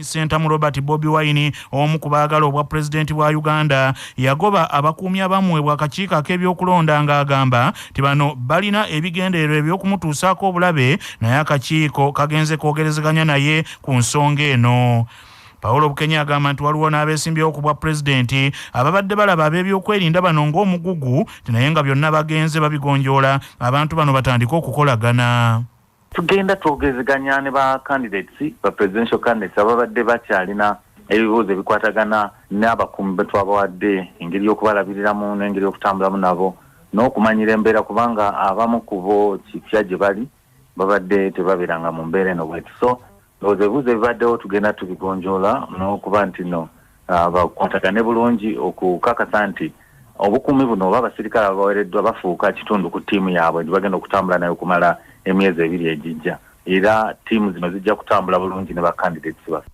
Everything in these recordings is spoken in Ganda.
Sentamu Robert Bobi Wine omu ku baagala obwa pulezidenti bwa Uganda yagoba abakuumi abamu bw'akakiiko ak'ebyokulonda ng'agamba nti bano balina ebigendererwa eby'okumutuusaako obulabe naye akakiiko kagenze kwogerezeganya naye ku nsonga eno. Paulo Bukenya agamba nti waliwo n'abeesimbyewo ku bwa pulezidenti ababadde balaba ab'ebyokwerinda bano ng'omugugu naye nga byonna bagenze babigonjoola abantu bano batandike okukolagana. Tugenda twogezeganya ne ba candidates ba presidential candidates ababadde bakyalina ebibuuzo ebikwatagana n'abakuumi betwabawadde engeri y'okubalabiriramu n'engeri y'okutambulamu nabo n'okumanyira embeera kubanga abamu ku bo kipya gye bali babadde tebabeeranga mu mbeera eno bwetu. So ndowooza ebibuuzo ebibaddewo tugenda tubigonjoola n'okuba nti no bakwatagane bulungi okukakasa nti obukuumi buno oba abasirikale abaweereddwa bafuuka kitundu ku ttiimu yaabwe gye bagenda okutambula nayo okumala emyezi ebiri ejijja era ttiimu zino zijja kutambula bulungi ne ba candidates baffe.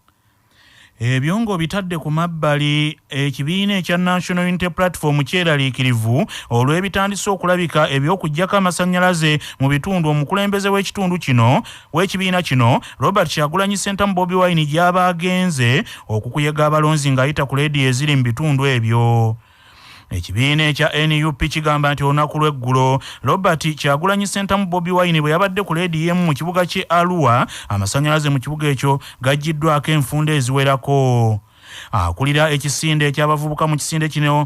Ebyo ngo bitadde ku mabbali ekibiina ekya National Unity Platform kyeraliikirivu olw'ebitandise okulabika eby'okuggyako amasannyalaze mu bitundu omukulembeze w'ekibiina kino Robert Kyagulanyi Ssentamu Bobi Wine gy'aba agenze okukuyega abalonzi ng'ayita ku leediyo eziri mu bitundu ebyo. Ekibiina ekya NUP kigamba nti olunaku lw'eggulo Robert Kyagulanyi Ssentamu Bobi Wine bwe yabadde ku leediyo emu mu kibuga ky'e Arua amasannyalaze mu kibuga ekyo gaggiddwako enfunda eziwerako. Akulira ekisinde eky'abavubuka mu kisinde kino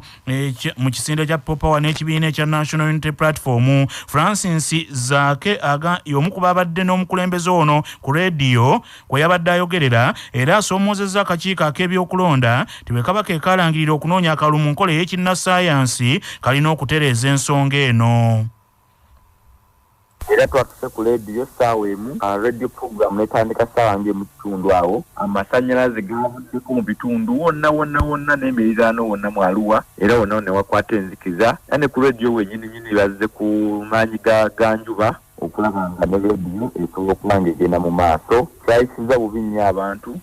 mu kisinde kya Power n'ekibiina ekya National Unity Platform Francis Zaake y'omu ku babadde n'omukulembeze ono ku leediyo kwe yabadde ayogerera era asoomozezza akakiiko ak'ebyokulonda nti bwe kaba keekalangirira okunoonya akalulu mu nkola ey'ekinnassaayansi kalina okutereeza ensonga eno. Era twatuse ku leediyo ssaawa emu radio program netandika ssaawa nje mu kitundu awo amasannyalaze gavuddeko mu bitundu wonna n'emiriraano wonna mu Arua era wonna ne wakwata enzikiza era ne ku leediyo wennyini bazze ku maanyi ga njuba okulaba nga ne leediyo esobola okuba ng'egenda mu maaso kyayisiza bubi nnyo abantu.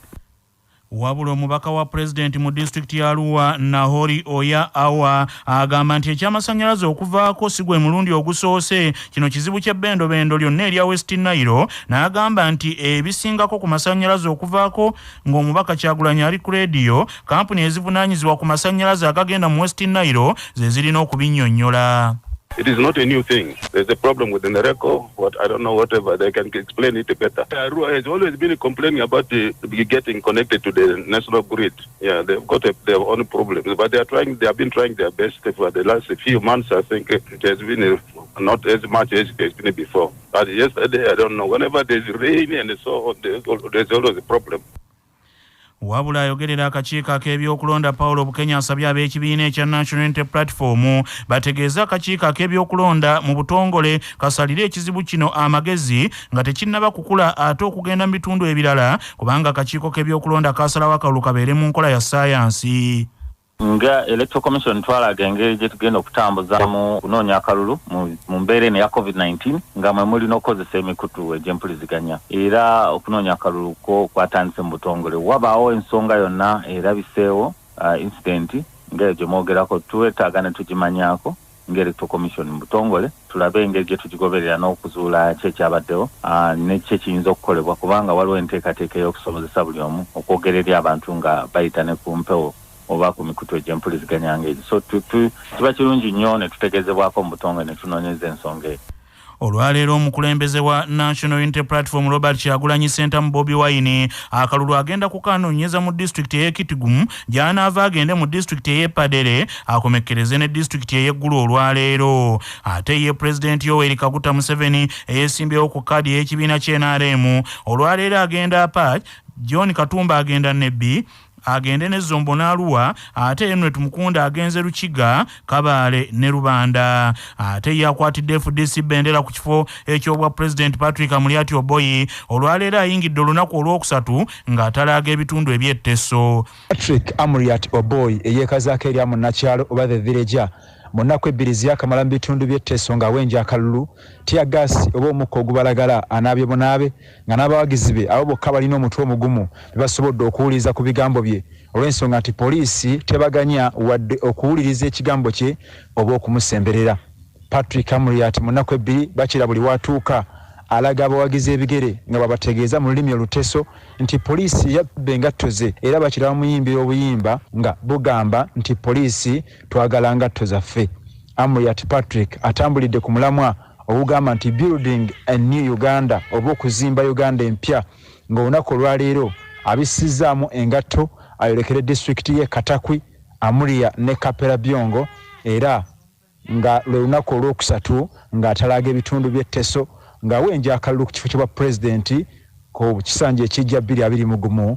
Wabula omubaka wa pulezidenti mu disitulikiti ya Arua Nahori Oya Awa agamba nti ekyamasannyalaze okuvaako si gwe mulundi ogusoose kino kizibu ky'ebbendobendo lyonna erya West Nile n'agamba nti ebisingako ku masannyalaze okuvaako ng'omubaka Kyagulanyi ali ku leediyo kampuni ezivunaanyizibwa ku masannyalaze agagenda mu West Nile ze zirina okubinnyonnyola. It is not a new thing. There's a problem within the record. I don't know, whatever. They can explain it better. Arua has always been complaining about getting connected to the national grid. Yeah, they've got their own problems, but they have been trying their best for the last few months. I think it has been not as much as it has been before. But yesterday, I don't know. Whenever there's rain and so on, there's always a problem. Wabula ayogerera akakiiko ak'ebyokulonda Paulo Bukenya asabye ab'ekibiina ekya National Unity Platform bategeeza akakiiko ak'ebyokulonda mu butongole kasalire ekizibu kino amagezi nga tekinnaba kukula ate okugenda mu bitundu ebirala kubanga akakiiko k'ebyokulonda kaasalawo akalulu kabeere mu nkola ya ssaayansi. Nga Electoral Commission twalaga engeri gye tugenda okutambuza mu kunoonya akalulu mu mbeera eno ya COVID-19 nga mwe muli n'okukozesa emikutu egy'empuliziganya era okunoonya akalulu kwatandise mu butongole wabaawo ensonga yonna erabiseewo incident ngeri gye mwogerako twetaaga ne tugimanyaako nga Electoral Commission mu butongole tulabe engeri gye tugigoberera n'okuzuula ki ekyabaddewo n'eki ekiyinza okukolebwa kubanga waliwo enteekateeka y'okusobozesa buli omu okwogera eri abantu nga bayita ne ku mpewo oba ku mikutu egy'empuliziganya ng'egi. So kiba kirungi nnyo ne tutegeezebwako mu butongole ne tunoonyeza ensonga eyo. Olwaleero omukulembeze wa National Unity Platform Robert Kyagulanyi Ssentamu Bobi Wine akalulu agenda kukanoonyeza mu disitulikiti ey'e Kitgum gy'anaava agende mu disitulikiti ey'e Padere akomekkereze ne disitulikiti ey'eggulu olwaleero. Ate ye Pulezidenti Yoweri Kaguta Museveni eyeesimbyewo ku kkaadi y'ekibiina ky'NRM olwaleero agenda Patch, John Katumba agenda Nebbi agende ne Zombo n'Arua ate Henry Mukunda agenze Lukiga, Kabale ne Rubanda. Ate yakwatidde FDC bendera ku kifo eky'obwa President Patrick Amuriati Oboyi olwaleero ayingidde olunaku olwokusatu ng'atalaga ebitundu eby'etteso. Patrick Amuriati Oboyi eyeekazaako eri munnakyalo oba the villager munaku ebbirizi yakamala mu bitundu by'etteso nga wenja akalulu tiagasi oba omukka ogubalagala anaabye bunaabe nga n'abawagizi be abo bokka balina omutwe omugumu bebasobodde okuwuliriza ku bigambo bye olw'ensonga nti poliisi tebaganya wadde okuwuliriza ekigambo kye oba okumusemberera. Patrick Amuriati munaku ebbiri bakira buli watuuka alaga abawagizi ebigere nga babategeeza mu lulimi oluteso nti poliisi yabba engatto ze era bakira bamuyimbira obuyimba nga bugamba nti poliisi twagala ngatto zaffe. Amuriat Patrick atambulidde ku mulamwa obugamba nti building a new Uganda oba okuzimba Uganda empya ng'olunaku olwaleero abissizaamu engatto ayolekere disitulikiti y'e Katakwi, Amuria ne Kapera Byongo era nga lwe lunaku olwokusatu ng'atalaaga ebitundu by'etteso ng'awenja akalulu ku kifo ky'obwa pulezidenti ku kisanja ekijja 2021